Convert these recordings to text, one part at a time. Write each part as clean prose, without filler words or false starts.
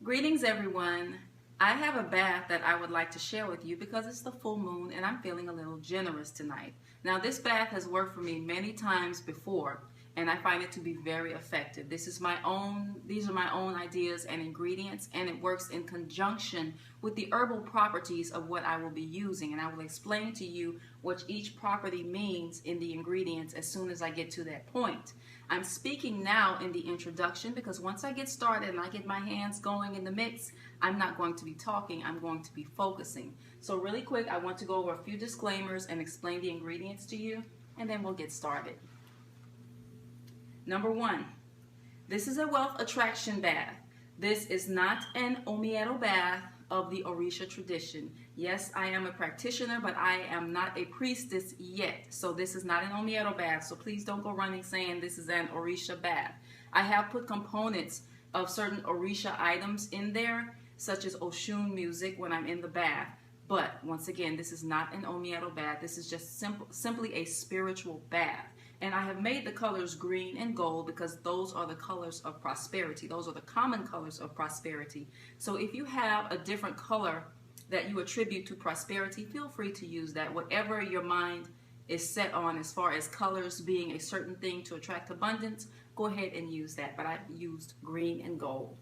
Greetings everyone. I have a bath that I would like to share with you because it's the full moon and I'm feeling a little generous tonight. Now this bath has worked for me many times before and I find it to be very effective. These are my own ideas and ingredients, and it works in conjunction with the herbal properties of what I will be using, and I will explain to you what each property means in the ingredients as soon as I get to that point. I'm speaking now in the introduction because once I get started and I get my hands going in the mix, I'm not going to be talking, I'm going to be focusing. So really quick, I want to go over a few disclaimers and explain the ingredients to you, and then we'll get started. Number one, this is a wealth attraction bath. This is not an Omieto bath of the Orisha tradition. Yes, I am a practitioner, but I am not a priestess yet. So this is not an Omieto bath. So please don't go running saying this is an Orisha bath. I have put components of certain Orisha items in there, such as Oshun music when I'm in the bath. But once again, this is not an Omieto bath. This is just simply a spiritual bath. And I have made the colors green and gold because those are the colors of prosperity. Those are the common colors of prosperity. So if you have a different color that you attribute to prosperity, feel free to use that. Whatever your mind is set on as far as colors being a certain thing to attract abundance, go ahead and use that. But I used green and gold.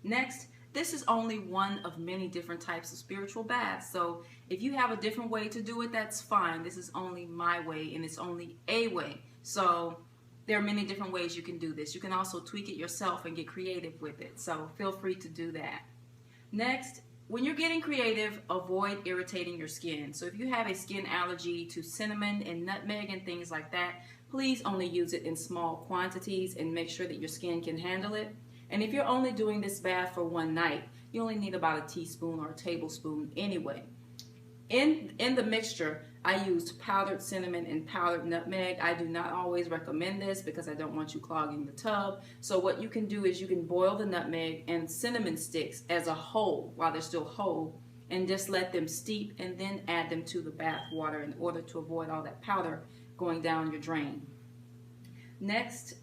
Next, this is only one of many different types of spiritual baths. So if you have a different way to do it, that's fine. This is only my way, and it's only a way. So there are many different ways you can do this. You can also tweak it yourself and get creative with it. So feel free to do that. Next, when you're getting creative, avoid irritating your skin. So if you have a skin allergy to cinnamon and nutmeg and things like that, please only use it in small quantities and make sure that your skin can handle it. And if you're only doing this bath for one night, you only need about a teaspoon or a tablespoon anyway. In the mixture, I used powdered cinnamon and powdered nutmeg. I do not always recommend this because I don't want you clogging the tub. So what you can do is you can boil the nutmeg and cinnamon sticks as a whole while they're still whole, and just let them steep and then add them to the bath water in order to avoid all that powder going down your drain. Next,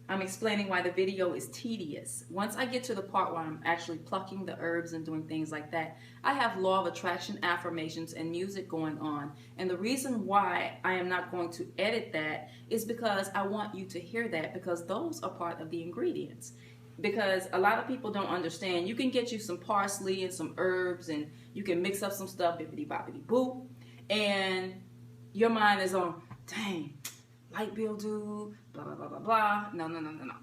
I'm explaining why the video is tedious. Once I get to the part where I'm actually plucking the herbs and doing things like that, I have law of attraction affirmations and music going on. And the reason why I am not going to edit that is because I want you to hear that, because those are part of the ingredients. Because a lot of people don't understand. You can get you some parsley and some herbs and you can mix up some stuff, bippity boppity boo, and your mind is on, dang, light bill do, blah, blah, blah, blah, blah. No, no, no, no, no.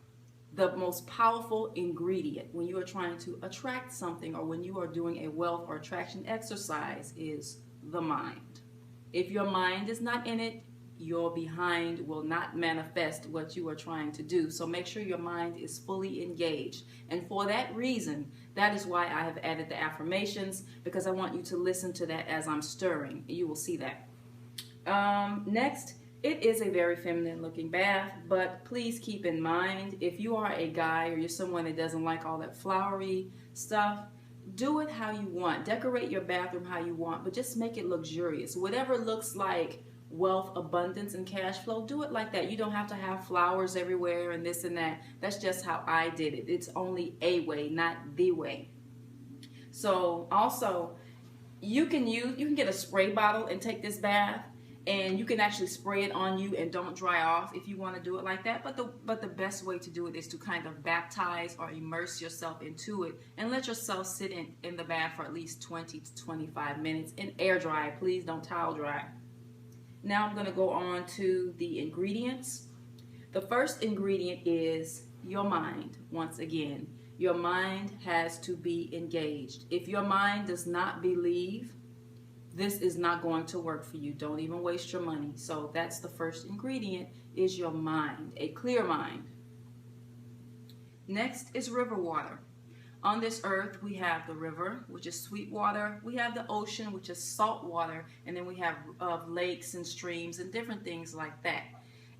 The most powerful ingredient when you are trying to attract something or when you are doing a wealth or attraction exercise is the mind. If your mind is not in it, your behind will not manifest what you are trying to do. So make sure your mind is fully engaged. And for that reason, that is why I have added the affirmations, because I want you to listen to that as I'm stirring. You will see that. Next, it is a very feminine looking bath, but please keep in mind, if you are a guy or you're someone that doesn't like all that flowery stuff, do it how you want. Decorate your bathroom how you want, but just make it luxurious. Whatever looks like wealth, abundance, and cash flow, do it like that. You don't have to have flowers everywhere and this and that. That's just how I did it. It's only a way, not the way. So also, you can get a spray bottle and take this bath, and you can actually spray it on you and don't dry off if you want to do it like that. But the best way to do it is to kind of baptize or immerse yourself into it and let yourself sit in the bath for at least 20 to 25 minutes and air dry. Please don't towel dry. Now I'm going to go on to the ingredients. The first ingredient is your mind. Once again, your mind has to be engaged. If your mind does not believe, this is not going to work for you. Don't even waste your money. So that's the first ingredient, is your mind, a clear mind. Next is river water. On this earth, we have the river, which is sweet water. We have the ocean, which is salt water. And then we have lakes and streams and different things like that.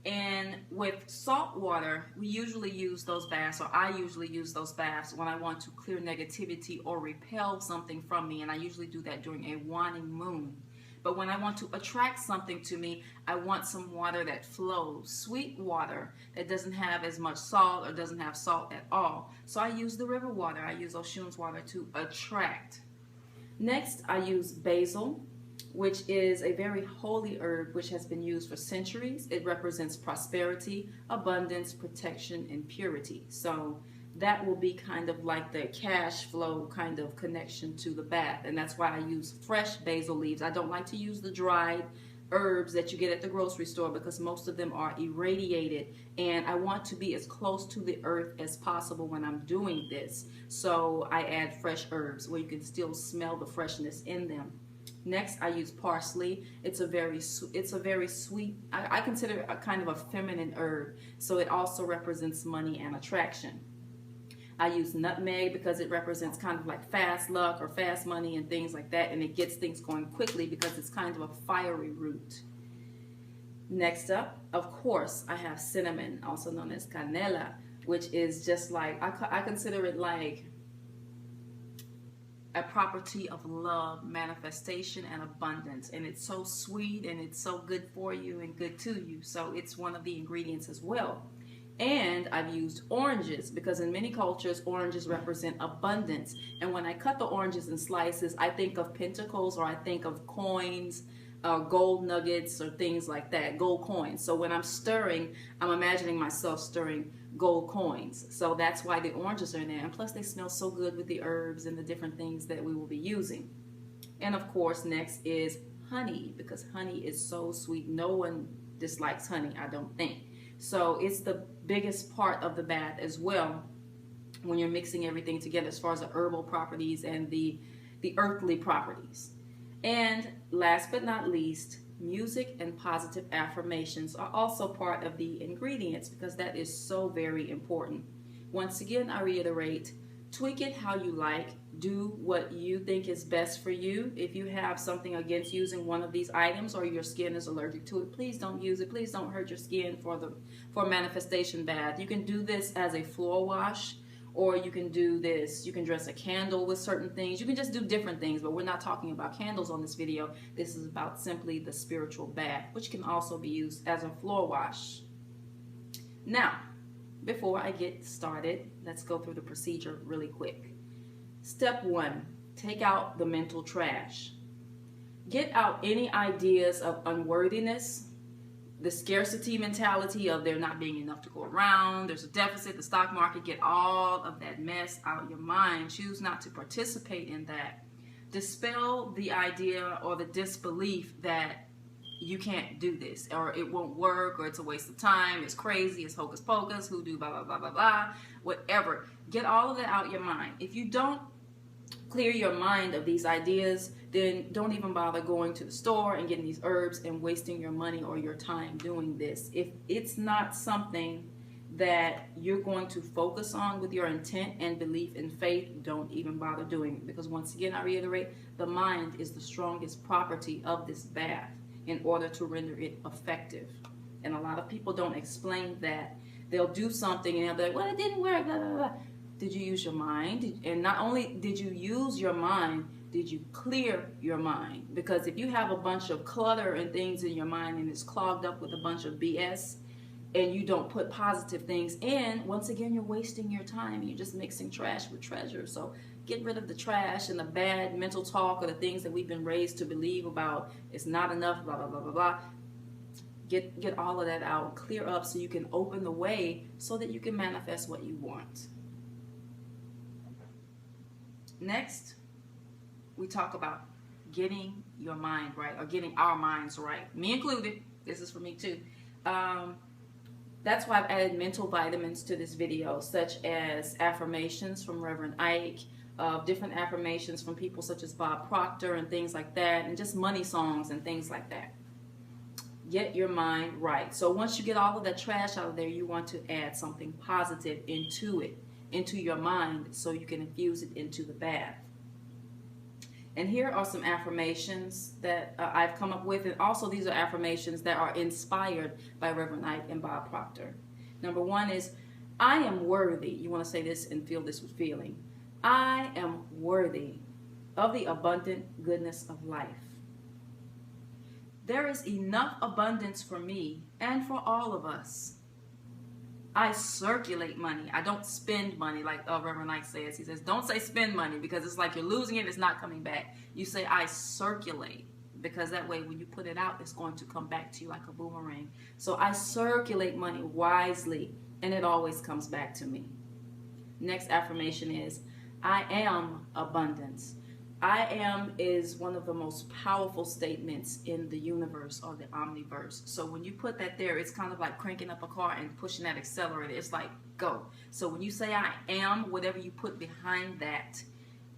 And with salt water, we usually use those baths, or I usually use those baths when I want to clear negativity or repel something from me. And I usually do that during a waning moon. But when I want to attract something to me, I want some water that flows, sweet water that doesn't have as much salt or doesn't have salt at all. So I use the river water. I use Oshun's water to attract. Next, I use basil, which is a very holy herb which has been used for centuries. It represents prosperity, abundance, protection, and purity. So that will be kind of like the cash flow kind of connection to the bath. And that's why I use fresh basil leaves. I don't like to use the dried herbs that you get at the grocery store because most of them are irradiated, and I want to be as close to the earth as possible when I'm doing this. So I add fresh herbs where you can still smell the freshness in them. Next, I use parsley. It's a very sweet, I consider it a kind of a feminine herb, so it also represents money and attraction. I use nutmeg because it represents kind of like fast luck or fast money and things like that, and it gets things going quickly because it's kind of a fiery root. Next up, of course, I have cinnamon, also known as canela, which is just like, I consider it like a property of love, manifestation, and abundance. And it's so sweet and it's so good for you and good to you. So it's one of the ingredients as well. And I've used oranges because in many cultures, oranges represent abundance. And when I cut the oranges in slices, I think of pentacles, or I think of coins, gold nuggets, or things like that, gold coins. So when I'm stirring, I'm imagining myself stirring gold coins. So that's why the oranges are in there. And plus they smell so good with the herbs and the different things that we will be using. And of course, next is honey, because honey is so sweet. No one dislikes honey, I don't think. So it's the biggest part of the bath as well when you're mixing everything together as far as the herbal properties and the earthly properties. And last but not least, music and positive affirmations are also part of the ingredients because that is so very important. Once again, I reiterate, tweak it how you like. Do what you think is best for you. If you have something against using one of these items or your skin is allergic to it, please don't use it. Please don't hurt your skin for a manifestation bath. You can do this as a floor wash, or you can do this, you can dress a candle with certain things. You can just do different things, but we're not talking about candles on this video. This is about simply the spiritual bath, which can also be used as a floor wash. Now, before I get started, let's go through the procedure really quick. Step 1, take out the mental trash. Get out any ideas of unworthiness, the scarcity mentality of there not being enough to go around, there's a deficit, the stock market. Get all of that mess out of your mind. Choose not to participate in that. Dispel the idea or the disbelief that you can't do this, or it won't work, or it's a waste of time, it's crazy, it's hocus pocus, hoodoo, blah, blah, blah, blah, blah, whatever. Get all of that out of your mind. If you don't clear your mind of these ideas, then don't even bother going to the store and getting these herbs and wasting your money or your time doing this. If it's not something that you're going to focus on with your intent and belief and faith, don't even bother doing it. Because once again, I reiterate, the mind is the strongest property of this bath in order to render it effective. And a lot of people don't explain that. They'll do something and they'll be like, well, it didn't work, blah, blah, blah. Did you use your mind? And not only did you use your mind, did you clear your mind? Because if you have a bunch of clutter and things in your mind and it's clogged up with a bunch of BS and you don't put positive things in, once again, you're wasting your time. You're just mixing trash with treasure. So get rid of the trash and the bad mental talk or the things that we've been raised to believe about. It's not enough, blah, blah, blah, blah, blah. Get all of that out, clear up so you can open the way so that you can manifest what you want. Next, we talk about getting your mind right, or getting our minds right. Me included. This is for me too. That's why I've added mental vitamins to this video, such as affirmations from Reverend Ike, different affirmations from people such as Bob Proctor and things like that, and just money songs and things like that. Get your mind right. So once you get all of that trash out of there, you want to add something positive into it, into your mind, so you can infuse it into the bath. And here are some affirmations that I've come up with, and also these are affirmations that are inspired by Reverend Ike and Bob Proctor. Number 1 is, I am worthy. You want to say this and feel this with feeling. I am worthy of the abundant goodness of life. There is enough abundance for me and for all of us. I circulate money. I don't spend money like Reverend Knight says. He says, don't say spend money because it's like you're losing it. It's not coming back. You say, I circulate, because that way when you put it out, it's going to come back to you like a boomerang. So I circulate money wisely, and it always comes back to me. Next affirmation is, I am abundance. I am is one of the most powerful statements in the universe or the omniverse. So when you put that there, it's kind of like cranking up a car and pushing that accelerator. It's like, go. So when you say I am, whatever you put behind that,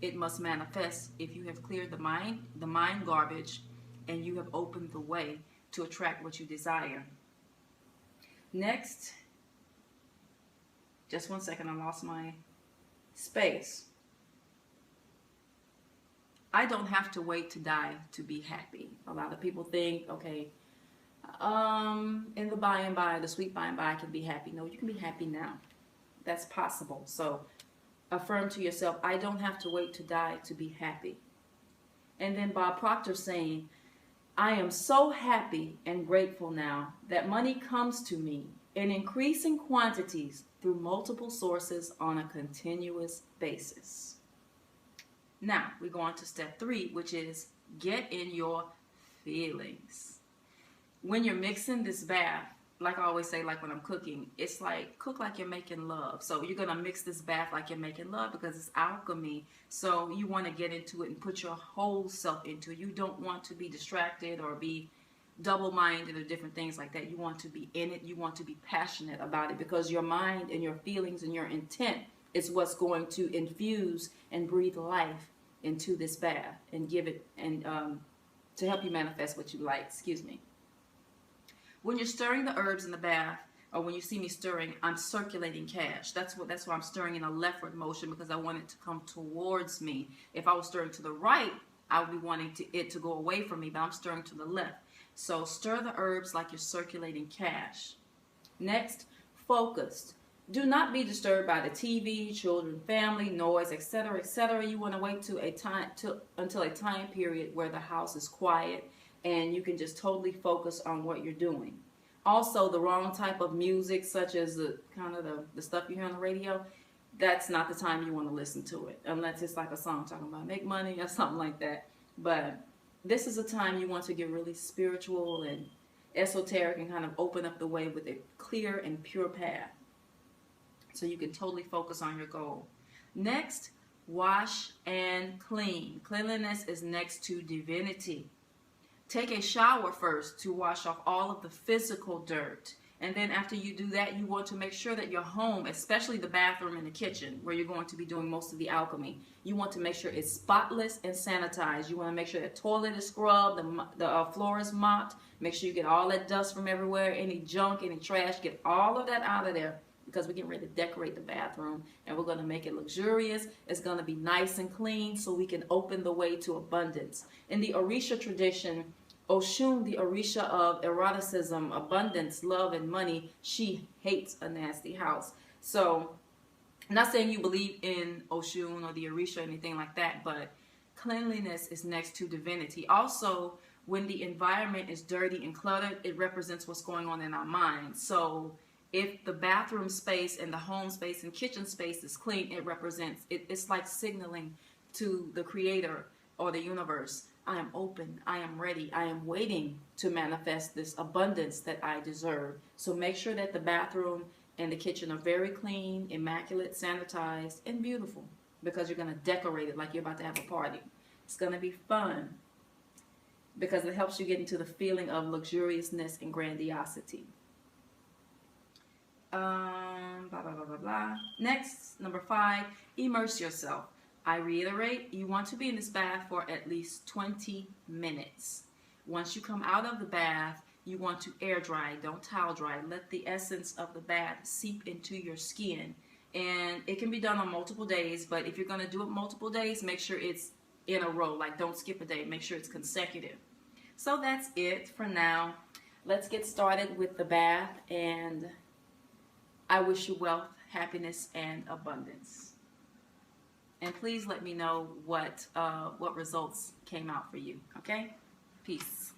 it must manifest if you have cleared the mind garbage, and you have opened the way to attract what you desire. Next, just one second, I lost my space. I don't have to wait to die to be happy. A lot of people think, okay, in the by and by, the sweet by and by, I can be happy. No, you can be happy now. That's possible. So affirm to yourself, I don't have to wait to die to be happy. And then Bob Proctor saying, I am so happy and grateful now that money comes to me in increasing quantities through multiple sources on a continuous basis. Now, we go on to step 3, which is get in your feelings. When you're mixing this bath, like I always say, like when I'm cooking, it's like cook like you're making love. So you're going to mix this bath like you're making love because it's alchemy. So you want to get into it and put your whole self into it. You don't want to be distracted or be double-minded or different things like that. You want to be in it. You want to be passionate about it because your mind and your feelings and your intent is what's going to infuse and breathe life into this bath and give it and to help you manifest what you like. Excuse me. When you're stirring the herbs in the bath, or when you see me stirring, I'm circulating cash. That's why I'm stirring in a leftward motion, because I want it to come towards me. If I was stirring to the right, I would be wanting it to go away from me, but I'm stirring to the left. So stir the herbs like you're circulating cash. Next, focused. Do not be disturbed by the TV, children, family, noise, etc., etc. You want to wait until a time period where the house is quiet and you can just totally focus on what you're doing. Also, the wrong type of music, such as the stuff you hear on the radio, that's not the time you want to listen to it, unless it's like a song talking about make money or something like that. But this is a time you want to get really spiritual and esoteric and kind of open up the way with a clear and pure path, so you can totally focus on your goal. Next, wash and clean. Cleanliness is next to divinity. Take a shower first to wash off all of the physical dirt. And then after you do that, you want to make sure that your home, especially the bathroom and the kitchen, where you're going to be doing most of the alchemy, you want to make sure it's spotless and sanitized. You want to make sure the toilet is scrubbed, the floor is mopped. Make sure you get all that dust from everywhere, any junk, any trash, get all of that out of there, because we're getting ready to decorate the bathroom and we're going to make it luxurious. It's going to be nice and clean so we can open the way to abundance. In the Orisha tradition, Oshun, the Orisha of eroticism, abundance, love, and money, she hates a nasty house. So I'm not saying you believe in Oshun or the Orisha or anything like that, but cleanliness is next to divinity. Also, when the environment is dirty and cluttered, it represents what's going on in our minds. So if the bathroom space and the home space and kitchen space is clean, it represents, it's like signaling to the creator or the universe, I am open, I am ready, I am waiting to manifest this abundance that I deserve. So make sure that the bathroom and the kitchen are very clean, immaculate, sanitized, and beautiful, because you're going to decorate it like you're about to have a party. It's going to be fun because it helps you get into the feeling of luxuriousness and grandiosity. Blah, blah, blah, blah, blah. Next, number 5, immerse yourself. I reiterate, you want to be in this bath for at least 20 minutes. Once you come out of the bath, you want to air dry, don't towel dry. Let the essence of the bath seep into your skin. And it can be done on multiple days, but if you're going to do it multiple days, make sure it's in a row. Like, don't skip a day. Make sure it's consecutive. So that's it for now. Let's get started with the bath, and I wish you wealth, happiness, and abundance. And please let me know what results came out for you, okay? Peace.